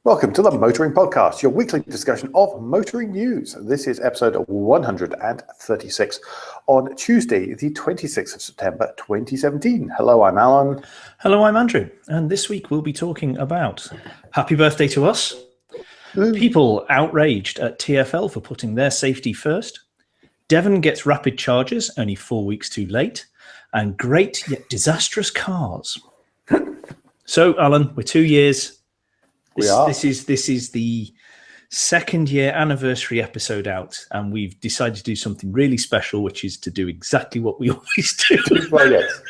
Welcome to the Motoring Podcast, your weekly discussion of motoring news. This is episode 136 on Tuesday, the 26th of September, 2017. Hello, I'm Alan. Hello, I'm Andrew. And this week we'll be talking about happy birthday to us, people outraged at TfL for putting their safety first, Devon gets rapid charges only 4 weeks too late, and great yet disastrous cars. So, Alan, we're 2 years. This is the second year anniversary episode out, and we've decided to do something really special, which is to do exactly what we always do. Well, yes.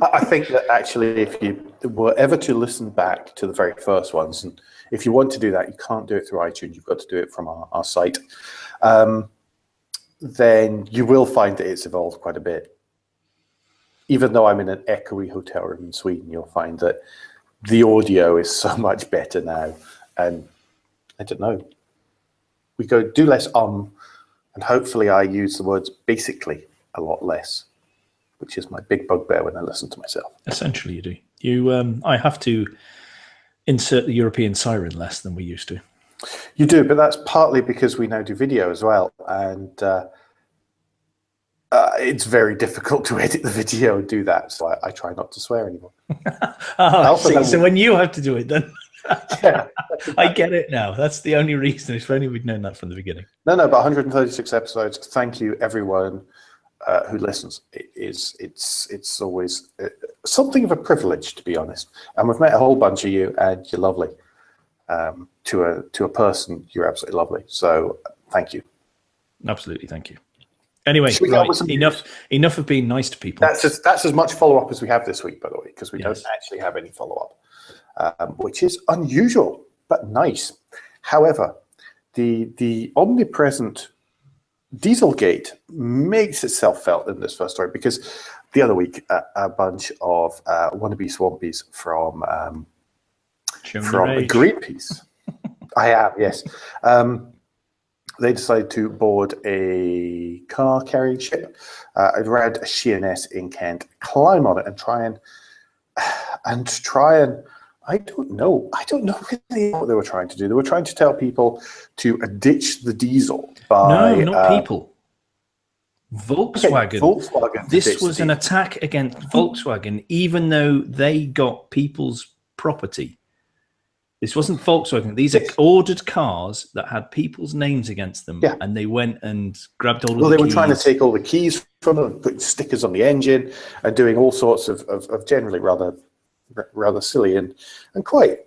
I think that actually, if you were ever to listen back to the very first ones, and if you want to do that, you can't do it through iTunes, you've got to do it from our site, then you will find that it's evolved quite a bit. Even though I'm in an echoey hotel room in Sweden, you'll find that the audio is so much better now, and I don't know. We go do less and hopefully I use the words basically a lot less, which is my big bugbear when I listen to myself. Essentially, you do. I have to insert the European siren less than we used to. You do, but that's partly because we now do video as well, and it's very difficult to edit the video and do that, so I try not to swear anymore. So when you have to do it, then yeah. I get it now. That's the only reason. If only we'd known that from the beginning. No, but 136 episodes. Thank you, everyone who listens. It's always something of a privilege, to be honest. And we've met a whole bunch of you, and you're lovely. To a person, you're absolutely lovely. So thank you. Absolutely, thank you. Anyway, right, enough of being nice to people. That's as much follow-up as we have this week, by the way, because we don't actually have any follow-up, which is unusual, but nice. However, the omnipresent Dieselgate makes itself felt in this first story, because the other week, a bunch of wannabe swampies from Greenpeace. I am, yes. They decided to board a car carrying ship around Sheerness in Kent, climb on it, and try and I don't know really what they were trying to do. They were trying to tell people to ditch the diesel by no, not people. Volkswagen. Okay, Volkswagen. This was an attack against Volkswagen, even though they got people's property. This wasn't Volkswagen. These are ordered cars that had people's names against them, and they went and grabbed all of the keys. Well, they were trying to take all the keys from them, putting stickers on the engine, and doing all sorts of generally rather silly and quite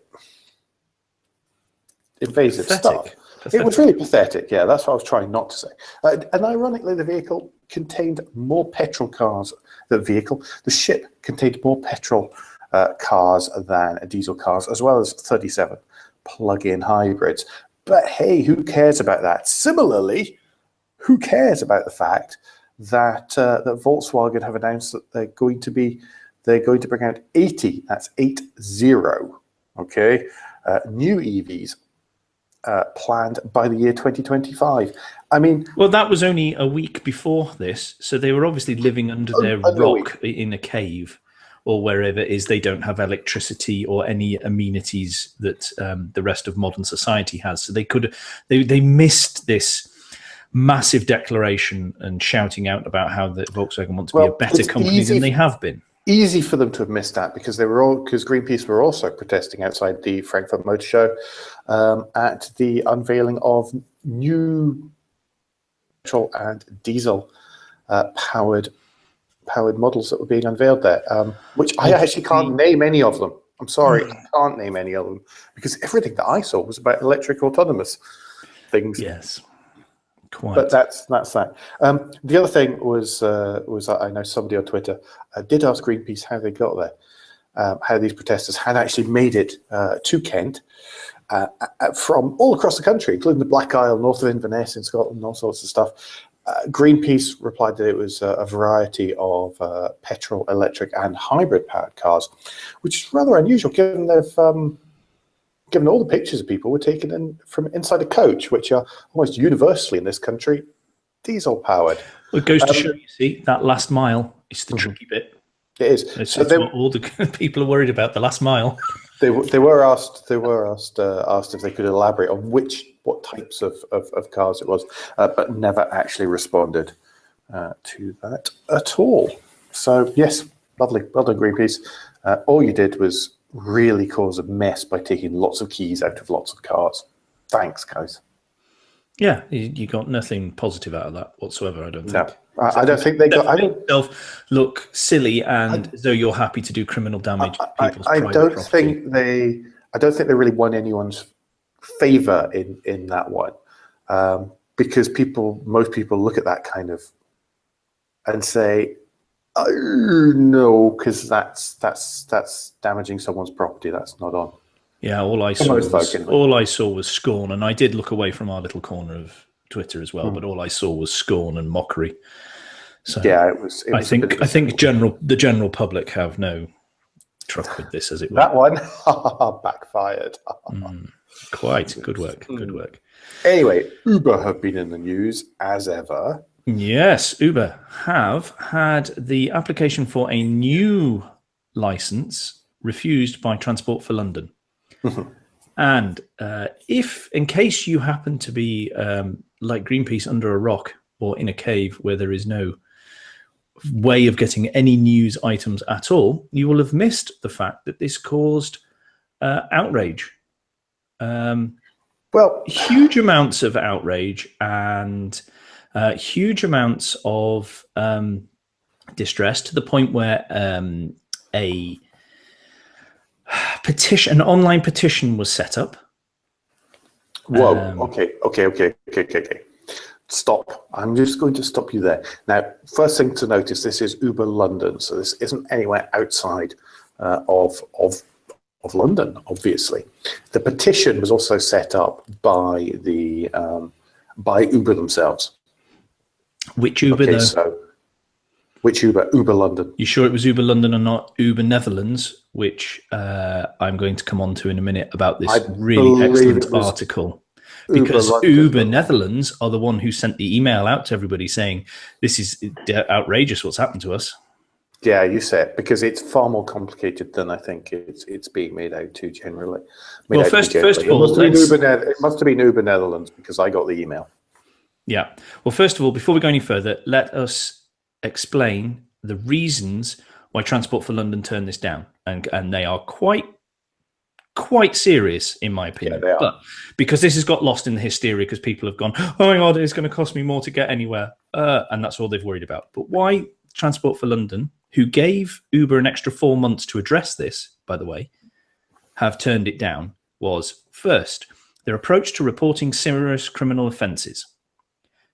invasive stuff. It was really pathetic. Yeah, that's what I was trying not to say. And ironically, the vehicle contained more petrol cars. The ship contained more petrol cars than diesel cars, as well as 37 plug-in hybrids. But hey, who cares about that? Similarly, who cares about the fact that that Volkswagen have announced that they're going to bring out 80. That's 80. Okay, new EVs planned by the year 2025. I mean, well, that was only a week before this, so they were obviously living under their rock in a cave, or wherever it is they don't have electricity or any amenities that the rest of modern society has. So they missed this massive declaration and shouting out about how the Volkswagen want to be a better company than they have been. Easy for them to have missed that, because Greenpeace were also protesting outside the Frankfurt Motor Show at the unveiling of new petrol and diesel powered models that were being unveiled there, which I actually can't name any of them. I'm sorry, I can't name any of them, because everything that I saw was about electric autonomous things. Yes, quite. But that's that. The other thing was I know somebody on Twitter did ask Greenpeace how they got there, how these protesters had actually made it to Kent from all across the country, including the Black Isle, north of Inverness in Scotland, all sorts of stuff. Greenpeace replied that it was a variety of petrol, electric, and hybrid-powered cars, which is rather unusual, given given all the pictures of people were taken in from inside a coach, which are almost universally in this country diesel-powered. Well, it goes to show, you see, that last mile is the tricky bit. It is. It's what all the people are worried about, the last mile. They were asked if they could elaborate on what types of cars it was, but never actually responded to that at all. So yes, lovely, well done, Greenpeace. All you did was really cause a mess by taking lots of keys out of lots of cars. Thanks, guys. Yeah, you got nothing positive out of that whatsoever, I don't think. No, I don't think they got. I don't yourself look silly and as though you're happy to do criminal damage. I don't think they really won anyone's favour in that one, because most people look at that kind of and say, oh, no, because that's damaging someone's property. That's not on. Yeah, all I saw was scorn, and I did look away from our little corner of Twitter as well. But all I saw was scorn and mockery. So yeah, it was I think the general public have no truck with this, as it were. That one backfired. Quite good work. Good work. Anyway, Uber have been in the news as ever. Yes, Uber have had the application for a new license refused by Transport for London. And if, in case you happen to be like Greenpeace under a rock or in a cave where there is no way of getting any news items at all, you will have missed the fact that this caused outrage. Well, huge amounts of outrage and huge amounts of distress, to the point where an online petition was set up. Whoa, okay. Stop. I'm just going to stop you there. Now, first thing to notice, this is Uber London, so this isn't anywhere outside of London, obviously. The petition was also set up by by Uber themselves. Which Uber, though? So, which Uber? Uber London. You sure it was Uber London and not Uber Netherlands, which I'm going to come on to in a minute about this really excellent article. Because Uber Netherlands are the one who sent the email out to everybody saying, this is outrageous what's happened to us. Yeah, you say it, because it's far more complicated than I think it's being made out to generally. Well, first of all, it must have been Uber Netherlands, because I got the email. Yeah. Well, first of all, before we go any further, let us explain the reasons why Transport for London turned this down, and they are quite serious, in my opinion. Yeah, they are. But because this has got lost in the hysteria, because people have gone, oh my God, it's going to cost me more to get anywhere, and that's all they've worried about. But why Transport for London, who gave Uber an extra 4 months to address this, by the way, have turned it down, was first, their approach to reporting serious criminal offences,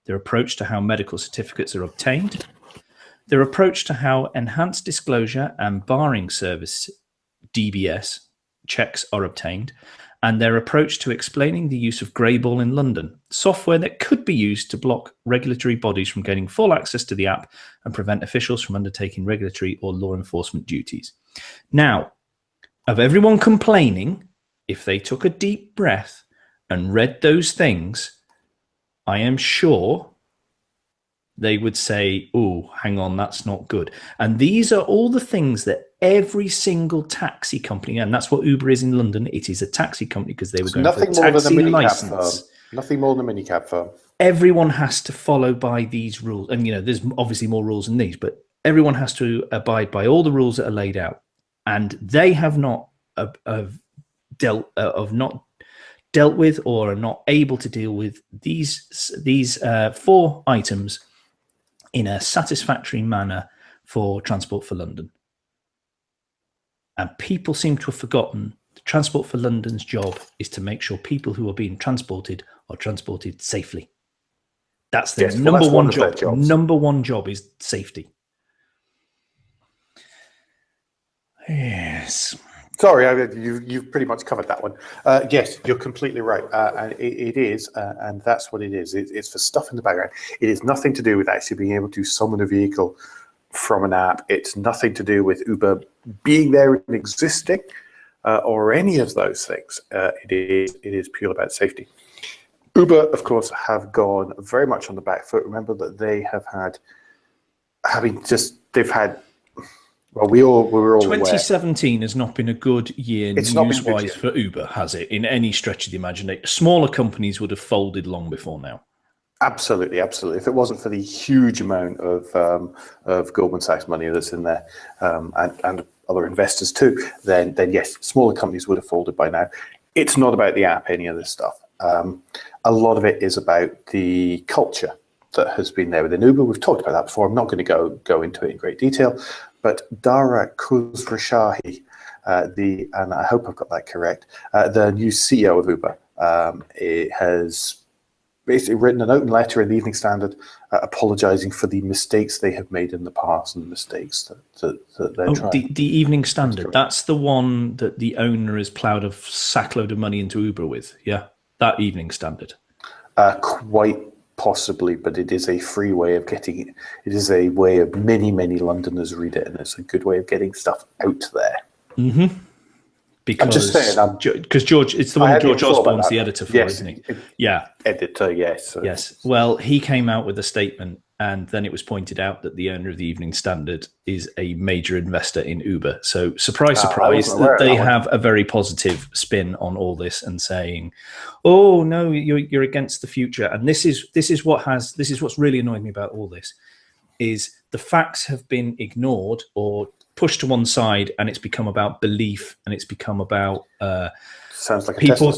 their approach to how medical certificates are obtained, their approach to how enhanced disclosure and barring service DBS checks are obtained, and their approach to explaining the use of Greyball in London, software that could be used to block regulatory bodies from gaining full access to the app and prevent officials from undertaking regulatory or law enforcement duties. Now, of everyone complaining, if they took a deep breath and read those things, I am sure they would say, oh, hang on, that's not good. And these are all the things that every single taxi company, and that's what Uber is in London, it is a taxi company, because they were going for a taxi license. Nothing more than a minicab firm. Everyone has to follow by these rules. And, there's obviously more rules than these, but everyone has to abide by all the rules that are laid out. And they have not dealt with or are not able to deal with these 4 items in a satisfactory manner for Transport for London. And people seem to have forgotten that Transport for London's job is to make sure people who are being transported are transported safely. That's their number one job. Number one job is safety. Yes. Sorry, you've pretty much covered that one. Yes, you're completely right. And it is, and that's what it is. It's for stuff in the background. It is nothing to do with actually being able to summon a vehicle from an app. It's nothing to do with Uber being there and existing, or any of those things. It is purely about safety. Uber, of course, have gone very much on the back foot. Remember that they have had, Well, we were all aware. 2017 has not been a good year news-wise for Uber, has it? In any stretch of the imagination, smaller companies would have folded long before now. Absolutely. If it wasn't for the huge amount of Goldman Sachs money that's in there, and other investors too, then yes, smaller companies would have folded by now. It's not about the app, any of this stuff. A lot of it is about the culture that has been there within Uber. We've talked about that before. I'm not going to go into it in great detail, but Dara Khosrowshahi, and I hope I've got that correct, the new CEO of Uber, has basically written an open letter in the Evening Standard apologizing for the mistakes they have made in the past and the mistakes that they're trying. The Evening Standard, that's the one that the owner has ploughed a sackload of money into Uber with, yeah? That Evening Standard. Quite possibly, but it is a free way of getting it. It is a way of many Londoners read it, and it's a good way of getting stuff out there. Mm-hmm. Because I'm just saying, because George, it's the one George Osborne's the editor for, yes, isn't he? Yeah, editor. Yes, yes. Well, he came out with a statement, and then it was pointed out that the owner of the Evening Standard is a major investor in Uber. So, surprise, that they have a very positive spin on all this and saying, "Oh no, you're against the future." And this is what's really annoying me about all this is the facts have been ignored or pushed to one side, and it's become about belief, and it's become about sounds like people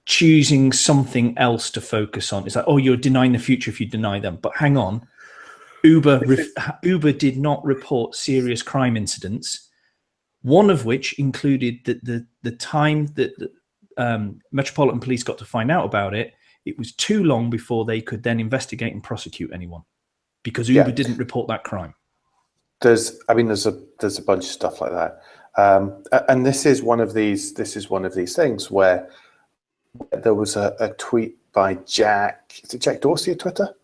choosing something else to focus on. It's like, oh, you're denying the future if you deny them. But hang on, Uber did not report serious crime incidents, one of which included the time that the Metropolitan Police got to find out about it. It was too long before they could then investigate and prosecute anyone because Uber didn't report that crime. There's a bunch of stuff like that, and this is one of these things where there was a tweet by Jack. Is it Jack Dorsey at Twitter?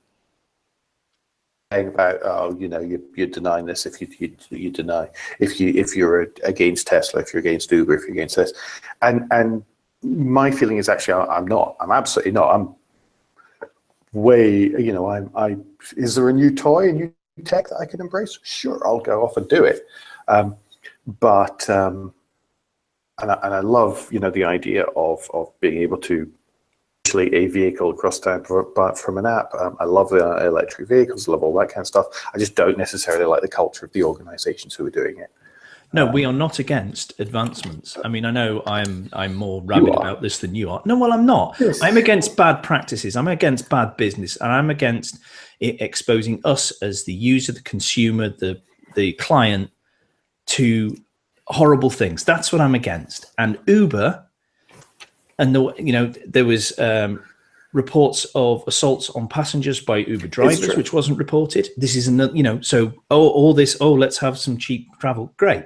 Saying about you're denying this if you deny if you're against Tesla, if you're against Uber, if you're against this, and my feeling is actually I'm not. I'm absolutely not. I'm way is there a new toy, a new tech that I can embrace? Sure, I'll go off and do it. But I love the idea of being able to actually a vehicle across town from an app. I love the electric vehicles, I love all that kind of stuff. I just don't necessarily like the culture of the organizations who are doing it. No, we are not against advancements. I mean, I know I'm more rabid about this than you are. No, well, I'm not. Yes. I'm against bad practices. I'm against bad business, and I'm against it exposing us as the user, the consumer, the client to horrible things. That's what I'm against. And Uber, and there was reports of assaults on passengers by Uber drivers, which wasn't reported. This is another, so all this. Oh, let's have some cheap travel. Great,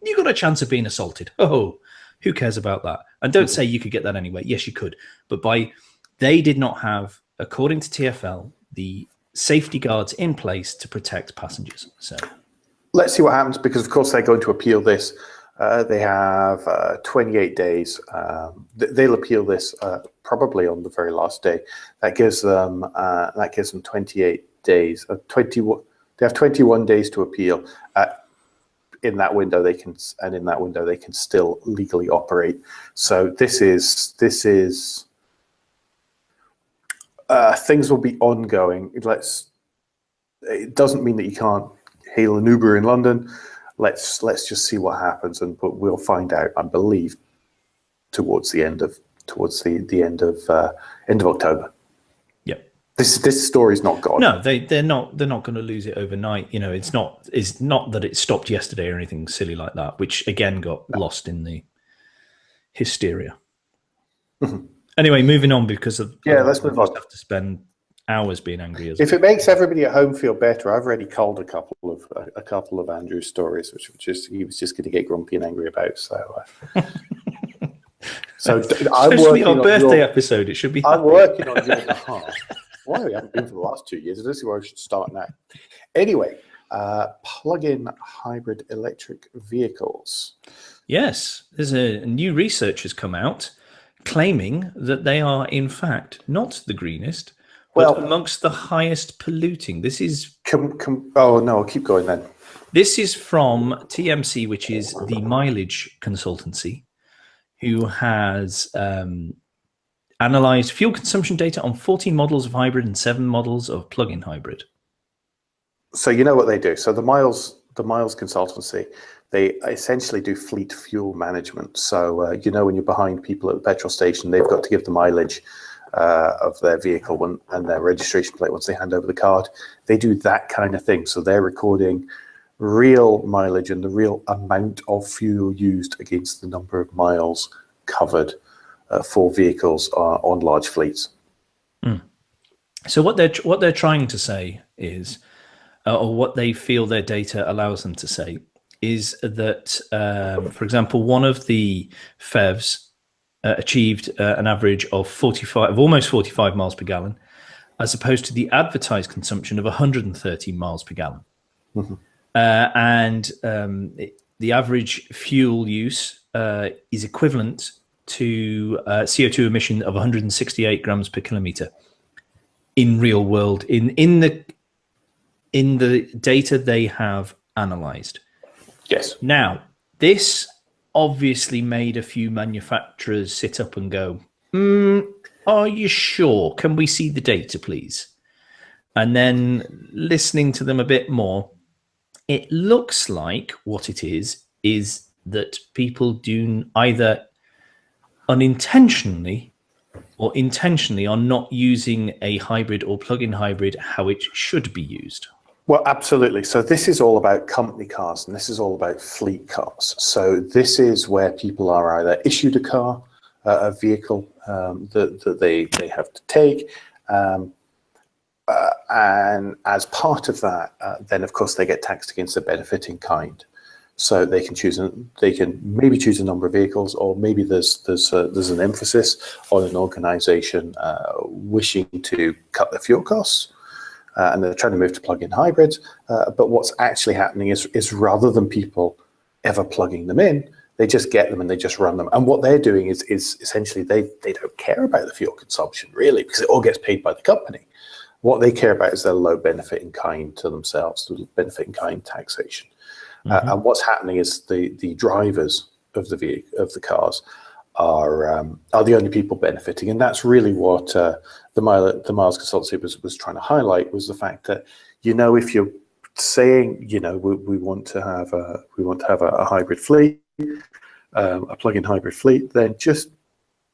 you got a chance of being assaulted. Oh, who cares about that? And don't say you could get that anyway. Yes, you could, but they did not have, according to TfL, the safety guards in place to protect passengers. So let's see what happens, because of course they're going to appeal this. They have 28 days. They'll appeal this probably on the very last day. That gives them 28 days. 21. They have 21 days to appeal. In that window, they can still legally operate. So this is things will be ongoing. It doesn't mean that you can't hail an Uber in London. Let's just see what happens, but we'll find out, I believe, towards the end of October. Yep. This story's not gone. No, they're not going to lose it overnight. It's not that it stopped yesterday or anything silly like that, which again got lost in the hysteria. Anyway, moving on, because of let's move on. Have to spend hours being angry. If it makes everybody at home feel better, I've already culled a couple of Andrew's stories, which he was just going to get grumpy and angry about. So, I'm working on birthday episode. It should be. I'm working on your behalf. Why we haven't been for the last 2 years? This is where I should start now. Anyway, plug-in hybrid electric vehicles. Yes, there's a new research has come out claiming that they are in fact not the greenest, but amongst the highest polluting. This is... Oh, no, I'll keep going then. This is from TMC, which is the mileage consultancy, who has analyzed fuel consumption data on 14 models of hybrid and 7 models of plug-in hybrid. So you know what they do. So the Miles consultancy, they essentially do fleet fuel management. So when you're behind people at the petrol station, they've got to give the mileage of their vehicle and their registration plate once they hand over the card. They do that kind of thing. So they're recording real mileage and the real amount of fuel used against the number of miles covered for vehicles on large fleets. So what they're trying to say is, or what they feel their data allows them to say, is that, for example, one of the PHEVs achieved an average of almost 45 miles per gallon, as opposed to the advertised consumption of 130 miles per gallon. Mm-hmm. The average fuel use is equivalent to CO2 emission of 168 grams per kilometer in real world, in the data they have analyzed. Yes. Now, this obviously made a few manufacturers sit up and go, are you sure? Can we see the data, please? And then listening to them a bit more, it looks like what it is that people do either unintentionally or intentionally are not using a hybrid or plug-in hybrid how it should be used. Well, absolutely. So this is all about company cars and this is all about fleet cars. So this is where people are either issued a car, a vehicle that they have to take, and as part of that, then of course they get taxed against the benefit in kind. So they can maybe choose a number of vehicles, or maybe there's an emphasis on an organization wishing to cut their fuel costs, and they're trying to move to plug-in hybrids. But what's actually happening is rather than people ever plugging them in, they just get them and they just run them. And what they're doing is essentially they don't care about the fuel consumption really, because it all gets paid by the company. What they care about is their low benefit in kind to themselves, the benefit in kind taxation. Mm-hmm. And what's happening is the drivers of the cars are the only people benefiting, and that's really what the Miles consultancy was trying to highlight, was the fact that if you're saying we want to have a hybrid fleet, a plug-in hybrid fleet, then just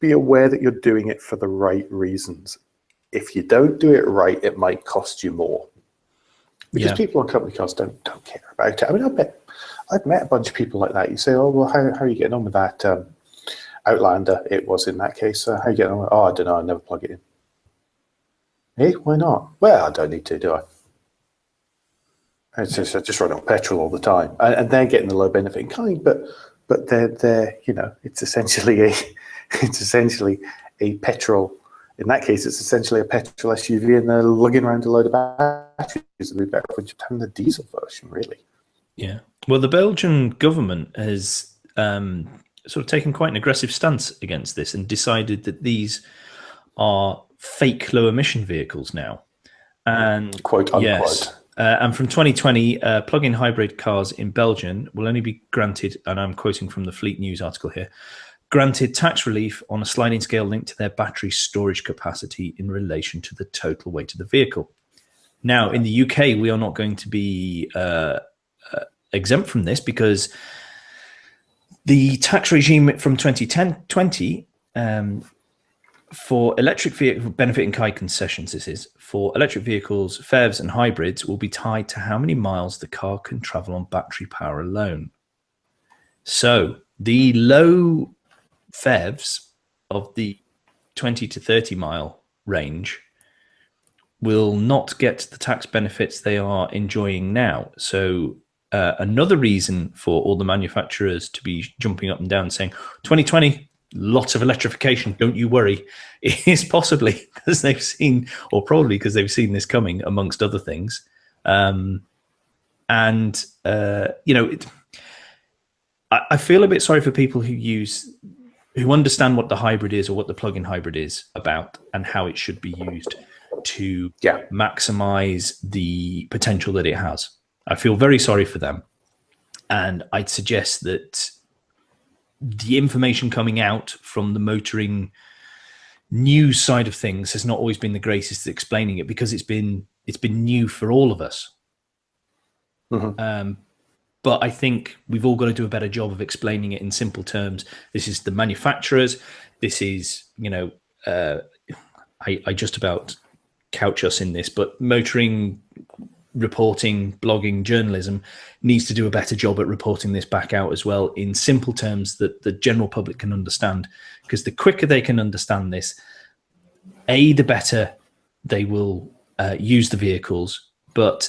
be aware that you're doing it for the right reasons. If you don't do it right, it might cost you more. Because people on company cars don't care about it. I mean, I've met a bunch of people like that. You say, oh, well, how are you getting on with that Outlander? It was in that case. How are you getting on with it? Oh, I don't know. I never plug it in. Hey, why not? Well, I don't need to, do I? I just run on petrol all the time. And they're getting the low benefit in kind, but they're it's essentially a petrol. In that case, it's essentially a petrol SUV, and they're lugging around a load of batteries. It'd be better if we just had the diesel version, really. Yeah. Well, the Belgian government has sort of taken quite an aggressive stance against this and decided that these are fake low-emission vehicles now. And quote unquote. Yes. And from 2020, plug-in hybrid cars in Belgium will only be granted, and I'm quoting from the Fleet News article here, granted tax relief on a sliding scale linked to their battery storage capacity in relation to the total weight of the vehicle. Now, in the UK, we are not going to be exempt from this, because the tax regime from 2020 for electric vehicle benefit in kind concessions, this is for electric vehicles, PHEVs and hybrids, will be tied to how many miles the car can travel on battery power alone. So the low PHEVs of the 20 to 30 mile range will not get the tax benefits they are enjoying now. So another reason for all the manufacturers to be jumping up and down saying 2020, lots of electrification, don't you worry, is possibly because they've seen, or probably because they've seen this coming, amongst other things. I feel a bit sorry for people who understand what the hybrid is or what the plug-in hybrid is about and how it should be used to maximize the potential that it has. I feel very sorry for them. And I'd suggest that the information coming out from the motoring news side of things has not always been the greatest at explaining it, because it's been new for all of us. But I think we've all got to do a better job of explaining it in simple terms. This is the manufacturers. This is, I just about couch us in this, but motoring reporting, blogging, journalism needs to do a better job at reporting this back out as well in simple terms that the general public can understand. Because the quicker they can understand this, A, the better they will use the vehicles, but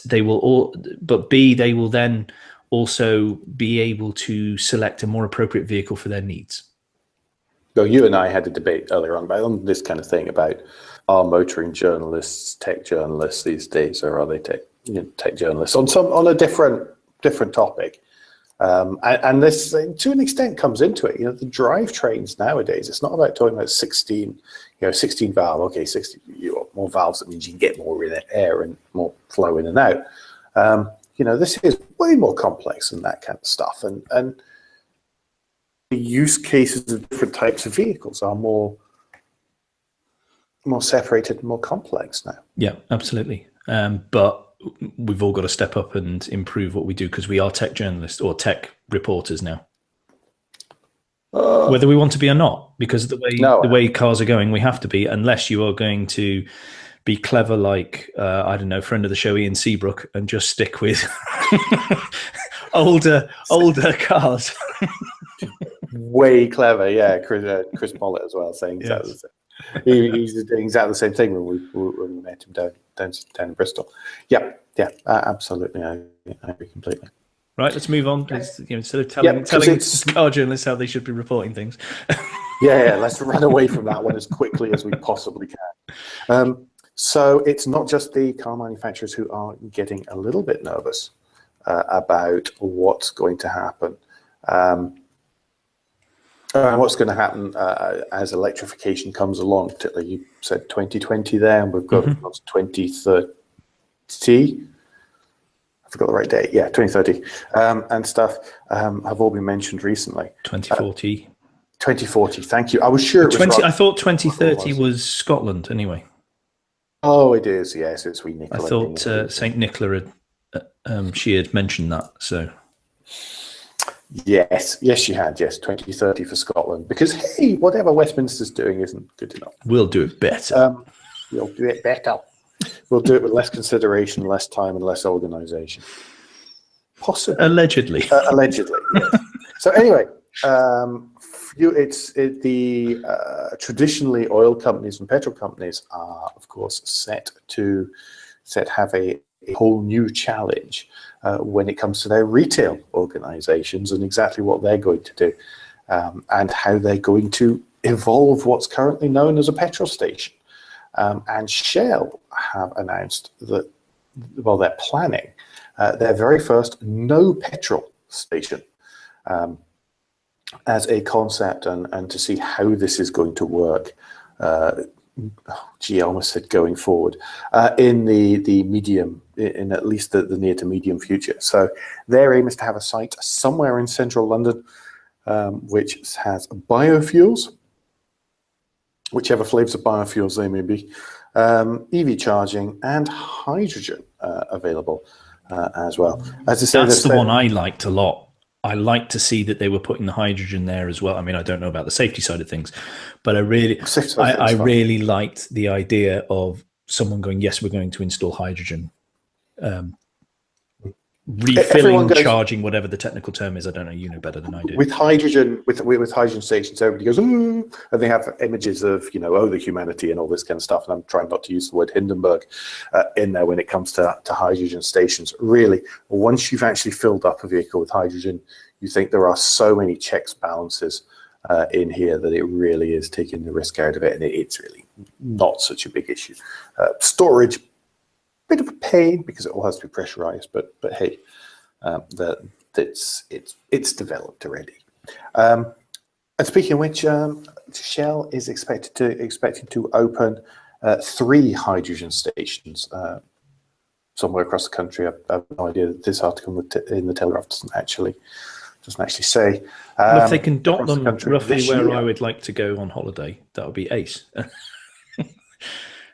B, they will then also be able to select a more appropriate vehicle for their needs. So you and I had a debate earlier on this kind of thing about, are motoring journalists tech journalists these days, or are they tech journalists on a different topic? And this, to an extent, comes into it. The drivetrains nowadays, it's not about talking about 16 valve. Okay, 60, more valves, that means you can get more air and more flow in and out. This is way more complex than that kind of stuff, and the use cases of different types of vehicles are more separated and more complex now. Yeah, absolutely. But we've all got to step up and improve what we do, because we are tech journalists or tech reporters now. Whether we want to be or not, because the way cars are going, we have to be, unless you are going to be clever like, I don't know, friend of the show, Ian Seabrook, and just stick with older cars. Way clever, yeah. Chris Mollett as well, saying exactly the same. He's doing exactly the same thing when we met him down in Bristol. Yeah, absolutely. I agree completely. Right, let's move on. Instead of telling car journalists how they should be reporting things. yeah, let's run away from that one as quickly as we possibly can. So it's not just the car manufacturers who are getting a little bit nervous about what's going to happen. What's going to happen as electrification comes along, particularly you said 2020 there, and we've got 2030. I forgot the right date. Yeah, 2030 and stuff have all been mentioned recently. 2040. 2040. Thank you. I was sure. I thought 2030 was Scotland anyway. Oh, it is. Yes, it's we Nicola. I thought Saint Nicola she had mentioned that. So. Yes, she had. Yes, 2030 for Scotland. Because hey, whatever Westminster's doing isn't good enough. We'll do it better. We'll do it better. We'll do it with less consideration, less time, and less organisation. Possibly. Allegedly. Allegedly. Yes. So anyway, traditionally oil companies and petrol companies are, of course, set to have a whole new challenge when it comes to their retail organizations and exactly what they're going to do and how they're going to evolve what's currently known as a petrol station. And Shell have announced that, well, they're planning their very first no petrol station as a concept and to see how this is going to work. I almost said going forward, in the medium, in at least the near to medium future. So their aim is to have a site somewhere in central London, which has biofuels, whichever flavors of biofuels they may be, EV charging, and hydrogen available as well. As I said, that's the one I liked a lot. I like to see that they were putting the hydrogen there as well. I mean, I don't know about the safety side of things, but I really liked the idea of someone going, yes, we're going to install hydrogen. Refilling, charging, whatever the technical term is. I don't know. You know better than I do. With hydrogen, with hydrogen stations, everybody goes, ooh, and they have images of, the humanity and all this kind of stuff. And I'm trying not to use the word Hindenburg in there when it comes to hydrogen stations. Really, once you've actually filled up a vehicle with hydrogen, you think there are so many checks, balances in here that it really is taking the risk out of it. And it's really not such a big issue. Storage, bit of a pain because it all has to be pressurized, but hey, it's developed already. And speaking of which, Shell is expecting to open 3 hydrogen stations somewhere across the country. I have no idea. This article in the Telegraph doesn't actually say. Well, if they can dot them roughly where year, I would like to go on holiday, that would be ace.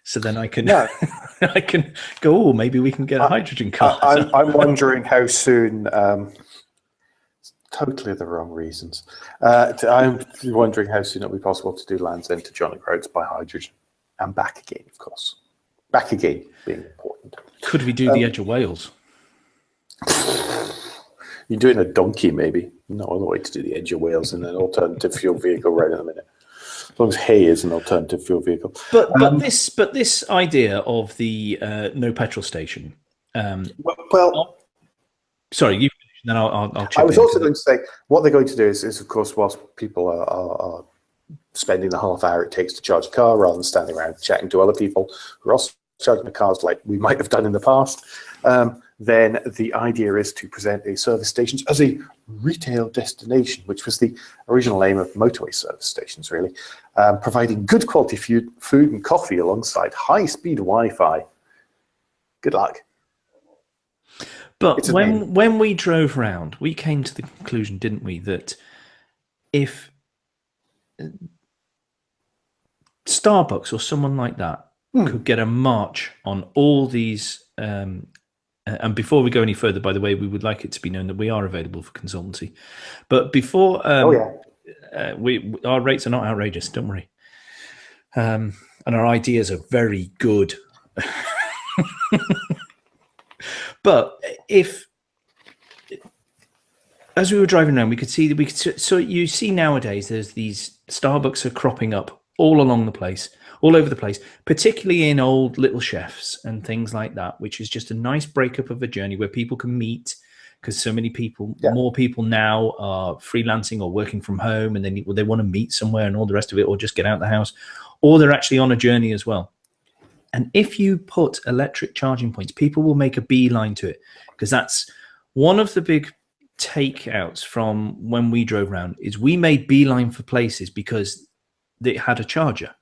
So then I can I can go, oh, maybe we can get a hydrogen car. I'm wondering how soon, totally the wrong reasons. I'm wondering how soon it'll be possible to do Land's End to John O'Groats by hydrogen and back again, of course. Back again being important. Could we do the Edge of Wales? You're doing a donkey, maybe. No other way to do the Edge of Wales in an alternative fuel vehicle right in a minute. As long as hay is an alternative fuel vehicle. But this idea of the no petrol station. Sorry, you finish, and then I'll chip in. I was also going to say what they're going to do is of course, whilst people are spending the half hour it takes to charge a car rather than standing around chatting to other people who are also charging the cars like we might have done in the past, then the idea is to present the service stations as a retail destination, which was the original aim of motorway service stations, really, providing good quality food and coffee alongside high-speed Wi-Fi. Good luck. But when we drove round, we came to the conclusion, didn't we, that if Starbucks or someone like that could get a march on all these, and before we go any further, by the way, we would like it to be known that we are available for consultancy. But before, our rates are not outrageous, don't worry, and our ideas are very good. But if, as we were driving around, we could see that so you see nowadays there's these Starbucks are cropping up all along the place, all over the place, particularly in old little chefs and things like that, which is just a nice breakup of a journey where people can meet, because so many people, more people now are freelancing or working from home, and they want to meet somewhere and all the rest of it, or just get out of the house, or they're actually on a journey as well. And if you put electric charging points, people will make a beeline to it, because that's one of the big takeouts from when we drove around is we made beeline for places because they had a charger.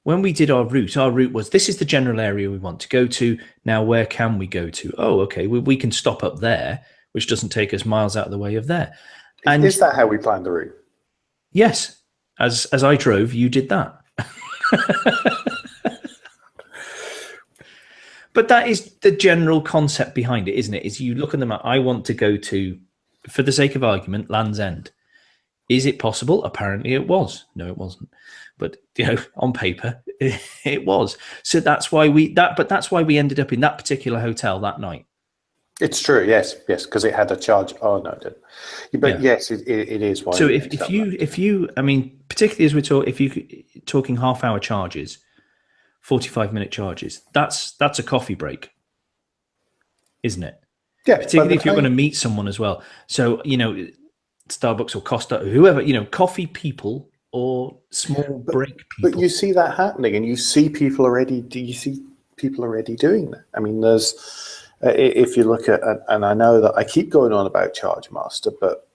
When we did our route was, this is the general area we want to go to. Now, where can we go to? Oh, okay, we can stop up there, which doesn't take us miles out of the way of there. And is that how we planned the route? Yes. As I drove, you did that. But that is the general concept behind it, isn't it? Is you look at them, I want to go to, for the sake of argument, Land's End. Is it possible? Apparently it was. No, it wasn't. But on paper, it was. So that's why that's why we ended up in that particular hotel that night. It's true, yes, because it had a charge. Oh no, it didn't. But yes, it is. Why so if you, I mean, particularly as we're talking, if you're talking half-hour charges, 45-minute charges, that's a coffee break, isn't it? Yeah, particularly if you're going to meet someone as well. So Starbucks or Costa, or whoever, coffee people or small break people. But you see that happening, and you see people already. Do you see people already doing that? I mean, there's. If you look at, and I know that I keep going on about ChargeMaster, but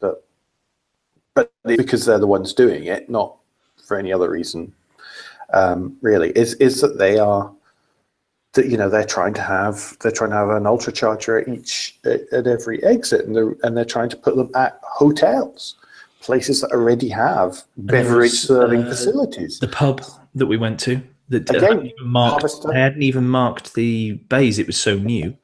because they're the ones doing it, not for any other reason, really, is that they are, that they're trying to have an ultra charger at every exit, and they're trying to put them at hotels, places that already have beverage serving facilities. The pub that we went to that hadn't even marked the bays; it was so new.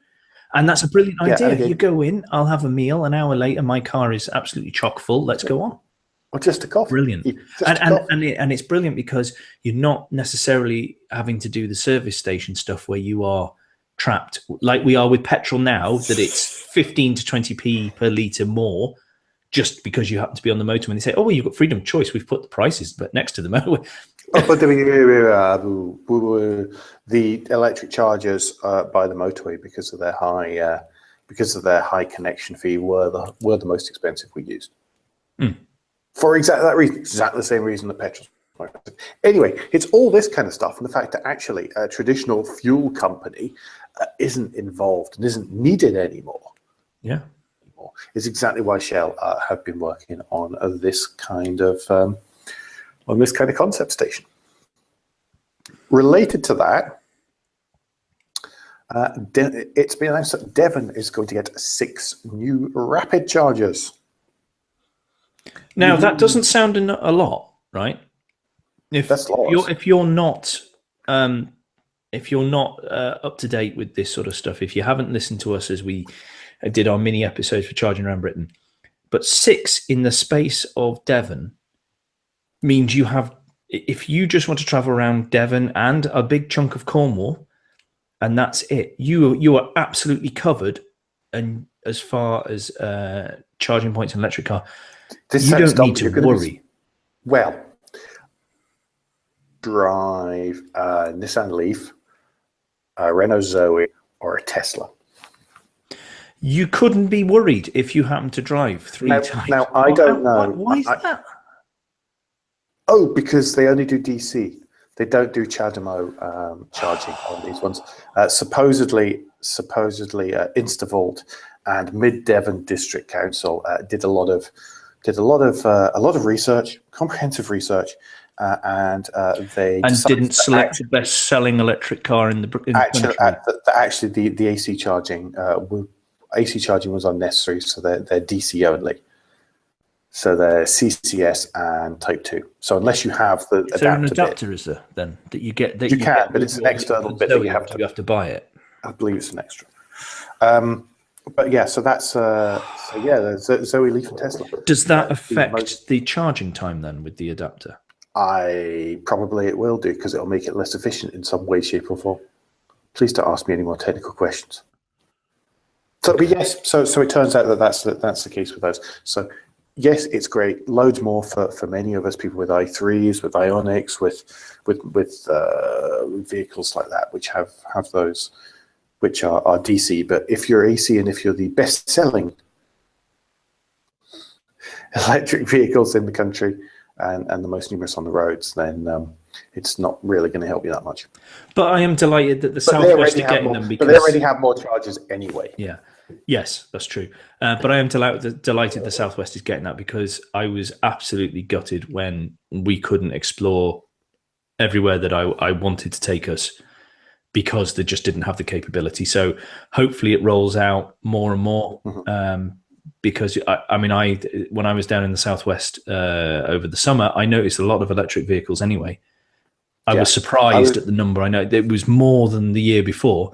And that's a brilliant idea. You go in, I'll have a meal. An hour later, my car is absolutely chock full. Let's go on. Or just a coffee. Brilliant. And it's brilliant because you're not necessarily having to do the service station stuff where you are trapped like we are with petrol now, that it's 15 to 20p per litre more just because you happen to be on the motorway. And they say, oh, well, you've got freedom of choice. We've put the prices but next to the motorway. But the electric chargers by the motorway, because of their high connection fee, were the most expensive we used. For exactly that reason, exactly the same reason that petrol's more expensive. Anyway, it's all this kind of stuff, and the fact that actually a traditional fuel company isn't involved and isn't needed anymore. Yeah, is exactly why Shell have been working on this kind of. On this kind of concept station. Related to that, It's been announced that Devon is going to get 6 new rapid chargers. Now, that doesn't sound a lot, right? That's lots. If you're not up to date with this sort of stuff, if you haven't listened to us as we did our mini episodes for Charging Around Britain, but 6 in the space of Devon means you have, if you just want to travel around Devon and a big chunk of Cornwall, and that's it, you are absolutely covered. And as far as charging points in electric car, you don't need to worry. Well, drive a Nissan Leaf, a Renault Zoe, or a Tesla. You couldn't be worried if you happen to drive 3 times. Now, I don't know. Why is that? Oh, because they only do DC. They don't do CHAdeMO charging on these ones. Supposedly, Instavolt and Mid Devon District Council did a lot of research, comprehensive research, and they didn't select the best-selling electric car in the country. Actually, the AC charging was unnecessary, so they're DC only. So they're CCS and Type 2. So unless you have the is there an adapter, is there then that you get? That you can, but it's an external bit that you have to buy it. I believe it's an extra. But yeah, so that's there's Zoe, Leaf, and Tesla. Does that affect the charging time then with the adapter? It will do, because it'll make it less efficient in some way, shape, or form. Please don't ask me any more technical questions. So, but yes, so it turns out that that's the case with those. So yes, it's great. Loads more for many of us, people with i3s, with Ionics, with vehicles like that, which have those, which are DC. But if you're AC and if you're the best-selling electric vehicles in the country and the most numerous on the roads, then it's not really going to help you that much. But I am delighted that the Southwest are getting them, because they already have more charges anyway. Yeah. Yes, that's true. But I am delighted the Southwest is getting that, because I was absolutely gutted when we couldn't explore everywhere that I wanted to take us, because they just didn't have the capability. So hopefully it rolls out more and more. Mm-hmm. Because when I was down in the Southwest over the summer, I noticed a lot of electric vehicles anyway. I was surprised at the number. I know it was more than the year before.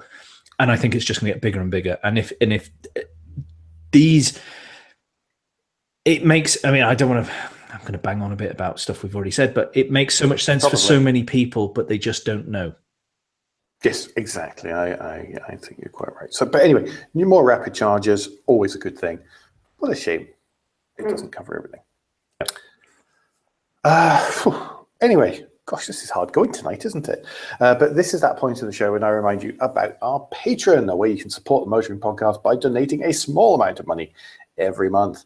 And I think it's just going to get bigger and bigger. And if these, it makes, I'm going to bang on a bit about stuff we've already said, but it makes so much sense for so many people, but they just don't know. Yes, exactly. I think you're quite right. So, but anyway, more rapid chargers, always a good thing. What a shame it doesn't cover everything. Anyway. Gosh, this is hard going tonight, isn't it? But this is that point in the show when I remind you about our Patreon, where you can support the Motoring Podcast by donating a small amount of money every month.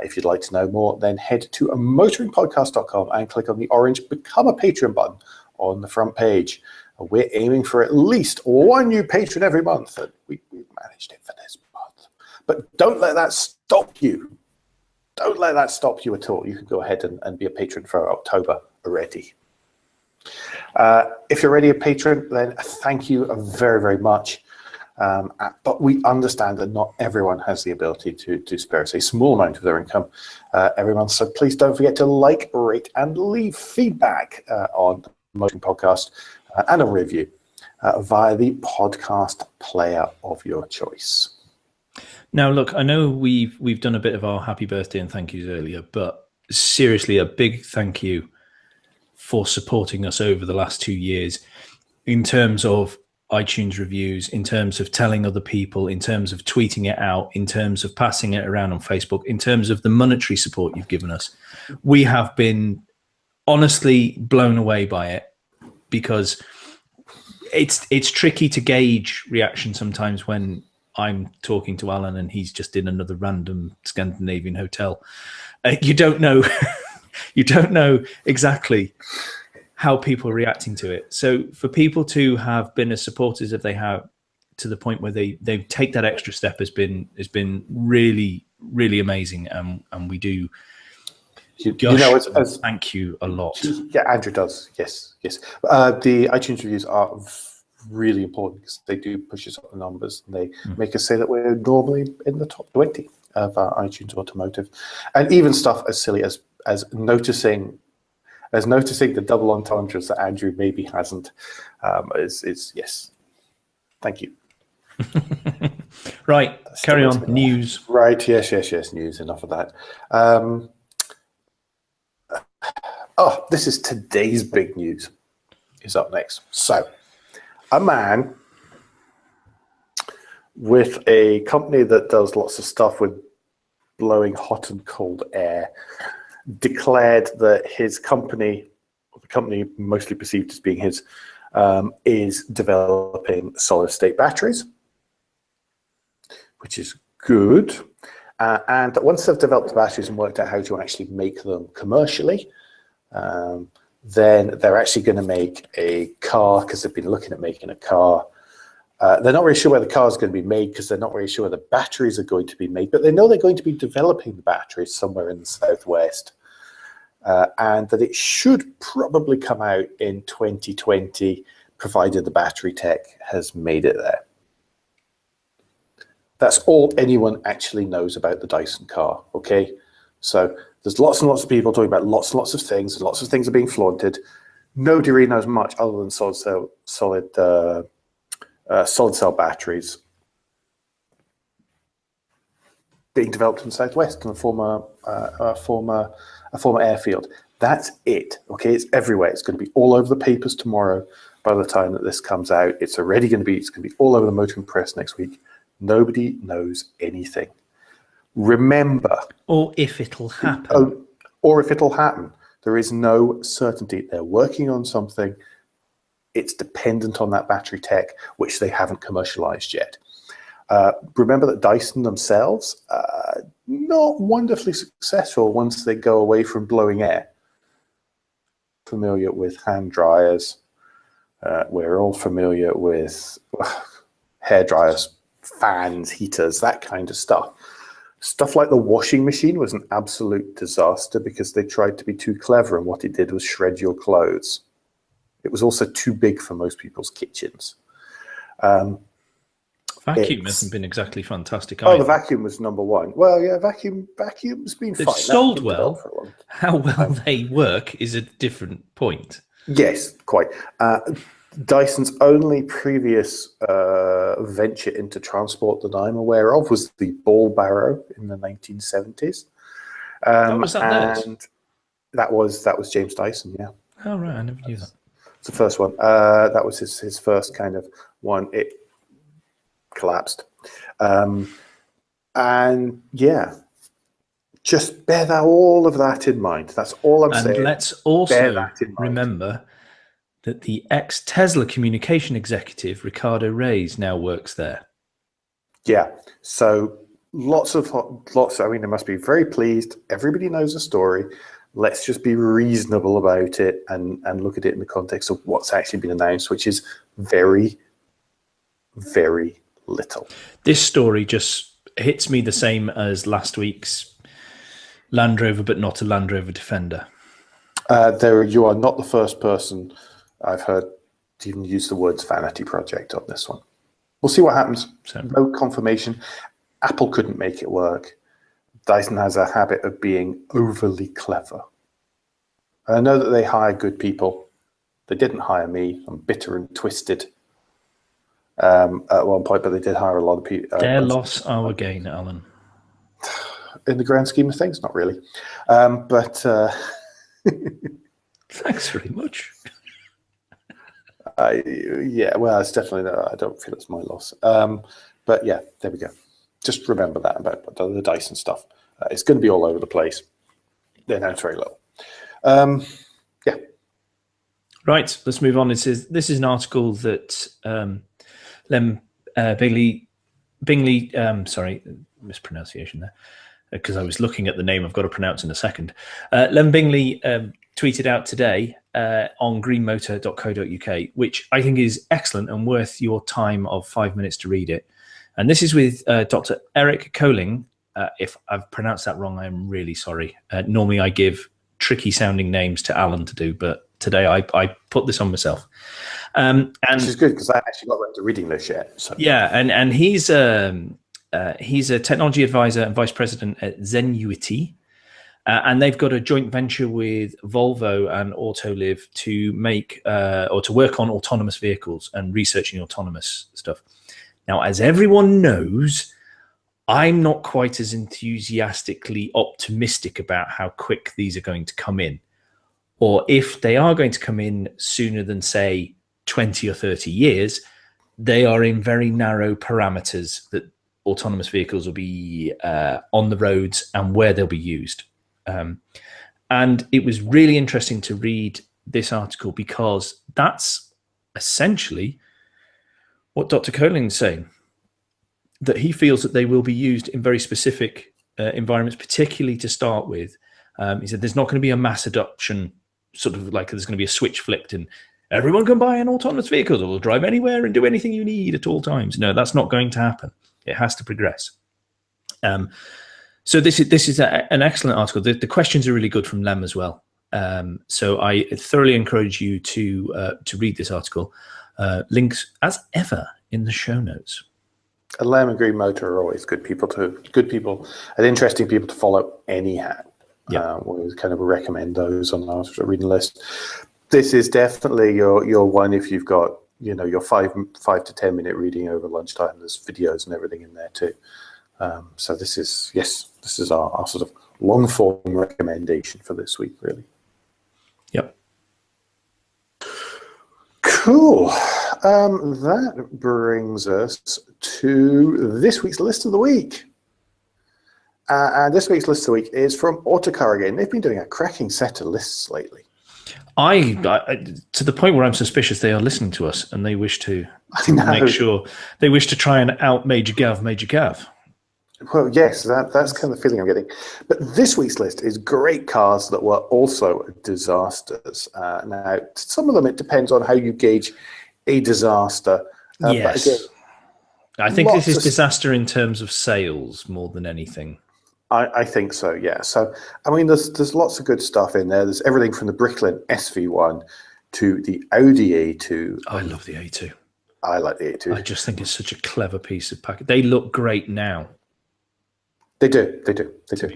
If you'd like to know more, then head to motoringpodcast.com and click on the orange Become a Patreon button on the front page. We're aiming for at least 1 new patron every month, and we've managed it for this month. But don't let that stop you. Don't let that stop you at all. You can go ahead and be a patron for October already. If you're already a patron, then thank you very, very much. But we understand that not everyone has the ability to spare us a small amount of their income every month. So please don't forget to like, rate, and leave feedback on the Motoring Podcast and a review via the podcast player of your choice. Now, look, I know we've done a bit of our happy birthday and thank yous earlier, but seriously, a big thank you for supporting us over the last 2 years in terms of iTunes reviews, in terms of telling other people, in terms of tweeting it out, in terms of passing it around on Facebook, in terms of the monetary support you've given us. We have been honestly blown away by it, because it's tricky to gauge reaction sometimes when I'm talking to Alan and he's just in another random Scandinavian hotel. You don't know. You don't know exactly how people are reacting to it. So for people to have been as supporters as they have, to the point where they take that extra step, has been really, really amazing. And we do. Thank you a lot. Yeah, Andrew does. Yes. The iTunes reviews are really important because they do push us up the numbers, and they make us say that we're normally in the top 20 of iTunes Automotive, and even stuff as silly as noticing the double entendres that Andrew maybe hasn't. Is yes, thank you. Right, carry on. News. Right, yes, news. Enough of that. This is today's big news. Is up next. So, a man with a company that does lots of stuff with blowing hot and cold air declared that his company, the company mostly perceived as being his, is developing solid-state batteries, which is good. And once they've developed the batteries and worked out how to actually make them commercially, then they're actually going to make a car, because they've been looking at making a car. They're not really sure where the car is going to be made because they're not really sure where the batteries are going to be made, but they know they're going to be developing the batteries somewhere in the southwest, and that it should probably come out in 2020, provided the battery tech has made it there. That's all anyone actually knows about the Dyson car, okay? So there's lots and lots of people talking about lots and lots of things, and lots of things are being flaunted. Nobody really knows much other than solid cell batteries being developed in the southwest in a former airfield. That's it. Okay, it's everywhere. It's going to be all over the papers tomorrow. By the time that this comes out, it's already going to be. It's going to be all over the motoring press next week. Nobody knows anything. Remember, or if it'll happen. There is no certainty. They're working on something. It's dependent on that battery tech, which they haven't commercialized yet. Remember that Dyson themselves, not wonderfully successful once they go away from blowing air. Familiar with hand dryers. We're all familiar with hair dryers, fans, heaters, that kind of stuff. Stuff like the washing machine was an absolute disaster because they tried to be too clever, and what it did was shred your clothes. It was also too big for most people's kitchens. Vacuum hasn't been exactly fantastic either. either. The vacuum was number one. Well, yeah, vacuum's been fine. They've sold well. How well they work is a different point. Yes, quite. Dyson's only previous venture into transport that I'm aware of was the ball barrow in the 1970s. Was that and that was James Dyson, yeah. Oh, right, I never knew that. It's the first one. That was his first kind of one. It collapsed. And yeah, just bear all of that in mind. That's all I'm saying. And let's also remember that the ex-Tesla communication executive, Ricardo Reis, now works there. Yeah, so lots. I mean, they must be very pleased. Everybody knows the story. Let's just be reasonable about it and look at it in the context of what's actually been announced, which is very, very little. This story just hits me the same as last week's Land Rover, but not a Land Rover Defender. You are not the first person I've heard to even use the words vanity project on this one. We'll see what happens. So, no confirmation. Apple couldn't make it work. Dyson has a habit of being overly clever. And I know that they hire good people. They didn't hire me. I'm bitter and twisted at one point, but they did hire a lot of people. Their loss, our gain, Alan. In the grand scheme of things, not really. But thanks very much. Yeah, well, it's definitely, I don't feel it's my loss. But yeah, there we go. Just remember that about the Dyson stuff. It's going to be all over the place. They're now very low. Yeah. Right, let's move on. This is an article that Lem Bingley, sorry, mispronunciation there, because I was looking at the name I've got to pronounce in a second. Lem Bingley tweeted out today on greenmotor.co.uk, which I think is excellent and worth your time of 5 minutes to read it. And this is with Dr. Eric Colling. If I've pronounced that wrong, I'm really sorry. Normally I give tricky sounding names to Alan to do, but today I put this on myself. Which is good because I actually got around to reading this yet. So. Yeah, and he's a technology advisor and vice president at Zenuity. And they've got a joint venture with Volvo and Autoliv to make or to work on autonomous vehicles and researching autonomous stuff. Now, as everyone knows, I'm not quite as enthusiastically optimistic about how quick these are going to come in, or if they are going to come in sooner than, say, 20 or 30 years. They are in very narrow parameters that autonomous vehicles will be on the roads and where they'll be used. And it was really interesting to read this article because that's essentially what Dr. Coling's saying, that he feels that they will be used in very specific environments, particularly to start with. He said there's not going to be a mass adoption, sort of like there's going to be a switch flipped and everyone can buy an autonomous vehicle that will drive anywhere and do anything you need at all times. No, that's not going to happen. It has to progress. So this is an excellent article. The questions are really good from Lem as well. So I thoroughly encourage you to read this article. Links as ever in the show notes. And Lem and Green Motor are always good people and interesting people to follow anyhow. Yeah, we kind of recommend those on our reading list. This is definitely your one if you've got your 5 to 10 minute reading over lunchtime. There's videos and everything in there too. So this is our sort of long form recommendation for this week, really. Yep. Cool. That brings us to this week's list of the week. And this week's list of the week is from Autocar again. They've been doing a cracking set of lists lately. I to the point where I'm suspicious they are listening to us and they wish to make sure they wish to try and out Major Gav. Well, yes, that's kind of the feeling I'm getting. But this week's list is great cars that were also disasters. Now, some of them, it depends on how you gauge a disaster. Yes. But again, I think this is disaster in terms of sales more than anything. I think so, yeah. So, I mean, there's lots of good stuff in there. There's everything from the Bricklin SV1 to the Audi A2. I love the A2. I like the A2. I just think it's such a clever piece of package. They look great now. They do.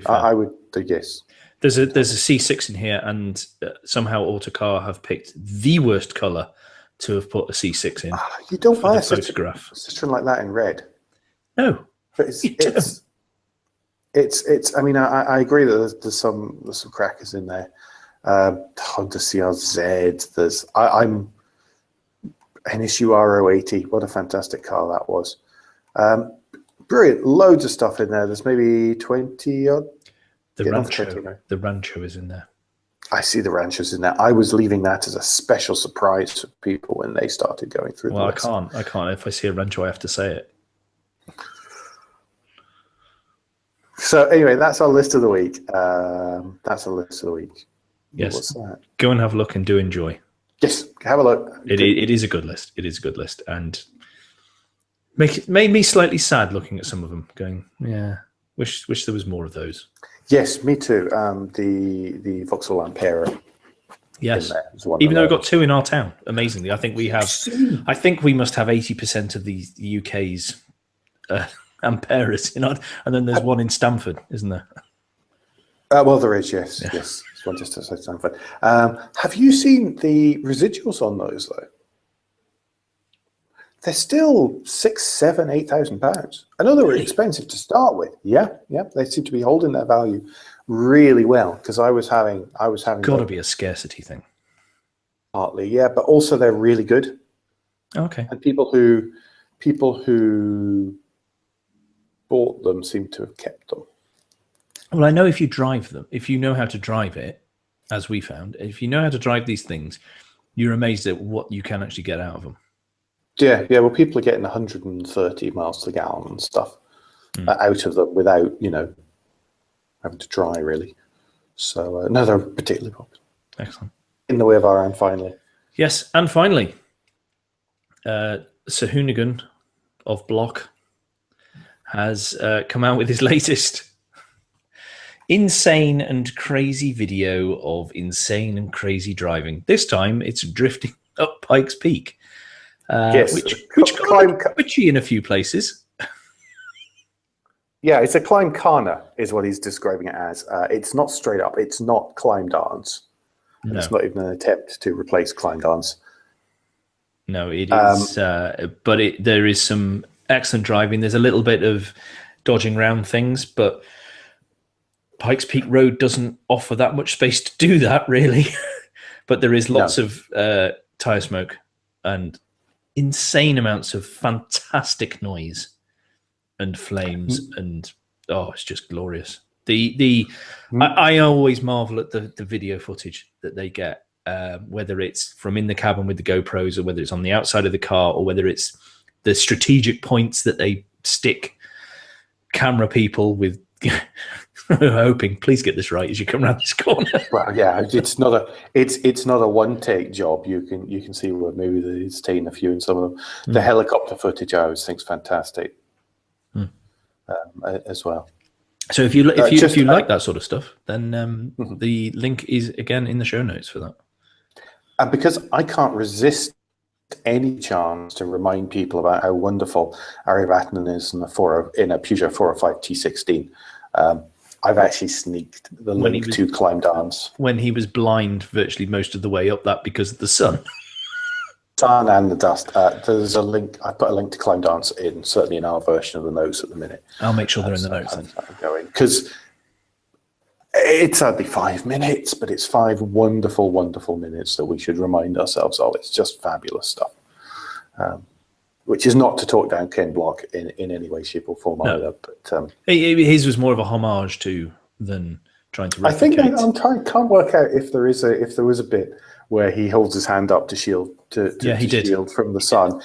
I would yes. There's a C6 in here, and somehow Autocar have picked the worst color to have put a C6 in. You don't buy a photograph Citroen like that in red. No, but it's. I mean, I agree that there's some crackers in there. Honda CRZ. There's I'm NSU R080. What a fantastic car that was. Brilliant. Loads of stuff in there. There's maybe 20 odd. The Rancho is in there. I see the Ranchos in there. I was leaving that as a special surprise for people when they started going through. Well, I can't. If I see a Rancho, I have to say it. So anyway, that's our list of the week. Yes. What's that? Go and have a look and do enjoy. Yes, have a look. It is a good list. It is a good list, and made me slightly sad looking at some of them. Going, yeah, wish there was more of those. Yes, me too. The Vauxhall Ampera. Yes, even though we've got 2 in our town. Amazingly, I think we must have 80% of the UK's Amperas in our, and then there's one in Stamford, isn't there? Well, there is. Yes, yeah. Yes. There's one just outside Stamford. Have you seen the residuals on those though? They're still £6,000, £7,000, £8,000. I know they were expensive to start with. Yeah. They seem to be holding their value really well because I was having. Got to be a scarcity thing. Partly, yeah, but also they're really good. Okay. And people who bought them seem to have kept them. Well, I know if you drive them, if you know how to drive it, as we found, if you know how to drive these things, you're amazed at what you can actually get out of them. Yeah. Well, people are getting 130 miles per gallon and stuff out of them without, having to try really. So no, they're particularly popular. Excellent. In the way of our own, finally. Yes, and finally, Sir Hoonigan of Block has come out with his latest insane and crazy video of insane and crazy driving. This time, it's drifting up Pikes Peak. Yes, which got a bit twitchy in a few places. Yeah, it's a climb kana, is what he's describing it as. It's not straight up. It's not climb dance. No. It's not even an attempt to replace climb dance. No, it is. But there is some excellent driving. There's a little bit of dodging around things, but Pikes Peak Road doesn't offer that much space to do that, really. But there is lots of tire smoke and insane amounts of fantastic noise and flames, and it's just glorious. I always marvel at the video footage that they get, whether it's from in the cabin with the GoPros, or whether it's on the outside of the car, or whether it's the strategic points that they stick camera people with. Hoping, please get this right as you come around this corner. Well, yeah, it's not a one take job. You can see where maybe it's taken a few in some of them. The helicopter footage I always think's fantastic, as well. So if you like that sort of stuff, then the link is again in the show notes for that. And because I can't resist any chance to remind people about how wonderful Ari Vatanen is in a Peugeot 405 T16. I've actually sneaked the link to Climb Dance. When he was blind virtually most of the way up that because of the sun. Sun and the dust. There's a link. I put a link to Climb Dance certainly in our version of the notes at the minute. I'll make sure they're in the notes then. Because it's only 5 minutes, but it's 5 wonderful, wonderful minutes that we should remind ourselves of. It's just fabulous stuff. Which is not to talk down Ken Block in any way, shape, or form either. But his was more of a homage to than trying to replicate. I think can't work out if there was a bit where he holds his hand up to shield shield from the sun.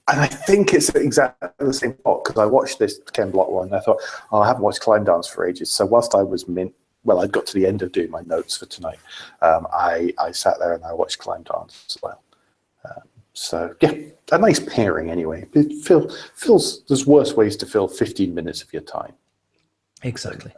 And I think it's exactly the same spot, because I watched this Ken Block one and I thought, I haven't watched Climb Dance for ages. So whilst I was I'd got to the end of doing my notes for tonight, I sat there and I watched Climb Dance as well. So yeah, a nice pairing anyway. It feels there's worse ways to fill 15 minutes of your time. Exactly.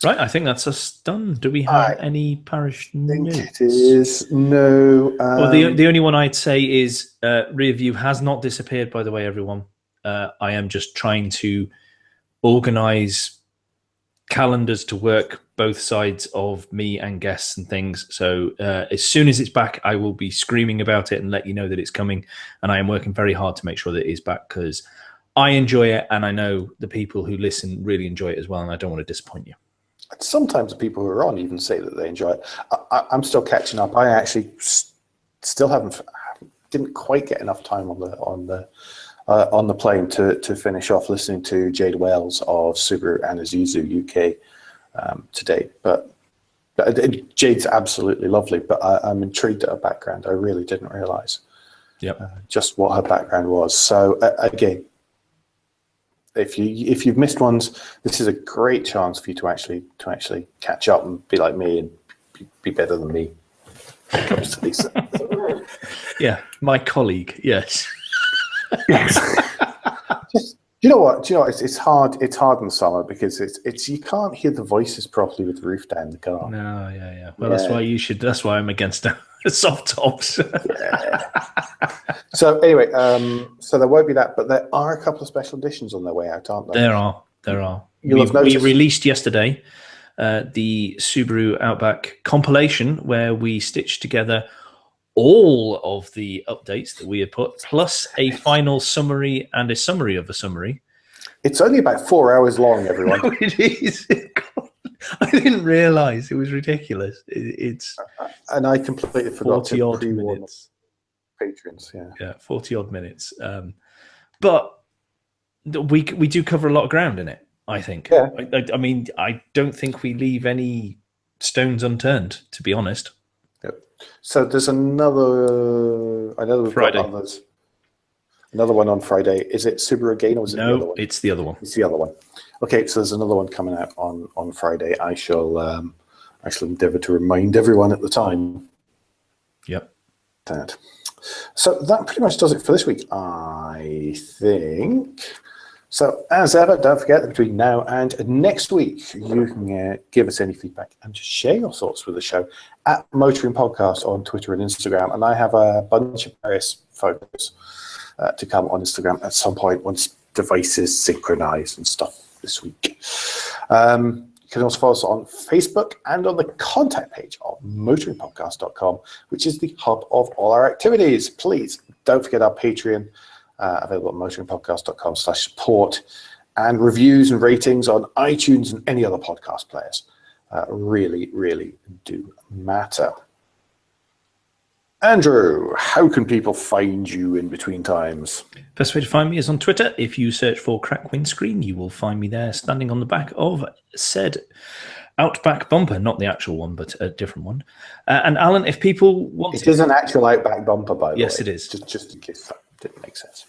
Right, I think that's us done. Do we have any parish notes? It is no. Well, the only one I'd say is rear view has not disappeared. By the way, everyone, I am just trying to organise calendars to work both sides of me and guests and things. So as soon as it's back, I will be screaming about it and let you know that it's coming. And I am working very hard to make sure that it is back, because I enjoy it, and I know the people who listen really enjoy it as well, and I don't want to disappoint you. Sometimes the people who are on even say that they enjoy it. I'm still catching up. I actually still didn't quite get enough time on the plane to finish off listening to Jade Wells of Subaru and Isuzu UK today. But Jade's absolutely lovely. But I'm intrigued at her background. I really didn't realise just what her background was. So again, if you've missed ones, this is a great chance for you to actually catch up and be like me and be better than me when it comes to these things. Yeah, my colleague. Yes. Yes. Do you know what? It's hard. It's hard in the summer because it's you can't hear the voices properly with the roof down the car. No, yeah. Well, that's why you should. That's why I'm against soft tops. Yeah. So anyway, so there won't be that, but there are a couple of special editions on their way out, aren't there? There are. We released yesterday the Subaru Outback compilation, where we stitched together all of the updates that we had put, plus a final summary and a summary of a summary. It's only about 4 hours long, everyone. No, it is. I didn't realise. It was ridiculous. It's and I completely forgot 40 odd minutes. Patrons, yeah, 40 odd minutes. But we do cover a lot of ground in it, I think. Yeah. I mean, I don't think we leave any stones unturned, to be honest. Yep. So there's another. I know we've Friday. got others. Another one on Friday. Is it Subaru again, or is it the other one? It's the other one. It's the other one. Okay, so there's another one coming out on Friday. I shall endeavour to remind everyone at the time. Yep. So that pretty much does it for this week, I think. So, as ever, don't forget that between now and next week, you can give us any feedback and just share your thoughts with the show at Motoring Podcast on Twitter and Instagram. And I have a bunch of various photos to come on Instagram at some point once devices synchronize and stuff this week. You can also follow us on Facebook and on the contact page of motoringpodcast.com, which is the hub of all our activities. Please don't forget our Patreon, available at motoringpodcast.com/support, and reviews and ratings on iTunes and any other podcast players. Really, really do matter. Andrew, how can people find you in between times? Best way to find me is on Twitter. If you search for Crack Windscreen, you will find me there standing on the back of said Outback bumper, not the actual one, but a different one. And Alan, if people want It is an actual Outback bumper, by the way. Yes, it is. Just in case that didn't make sense.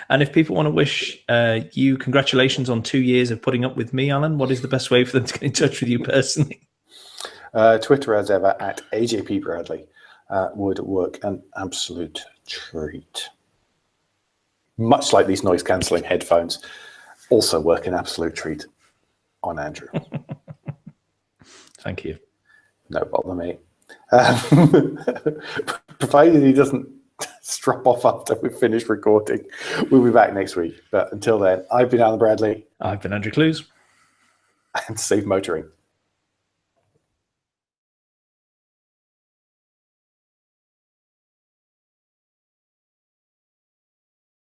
And if people want to wish you congratulations on 2 years of putting up with me, Alan, what is the best way for them to get in touch with you personally? Twitter, as ever, at AJP Bradley. Would work an absolute treat. Much like these noise-cancelling headphones, also work an absolute treat on Andrew. Thank you. No bother, mate. Provided he doesn't strop off after we've finished recording, we'll be back next week. But until then, I've been Alan Bradley. I've been Andrew Clues. And safe motoring.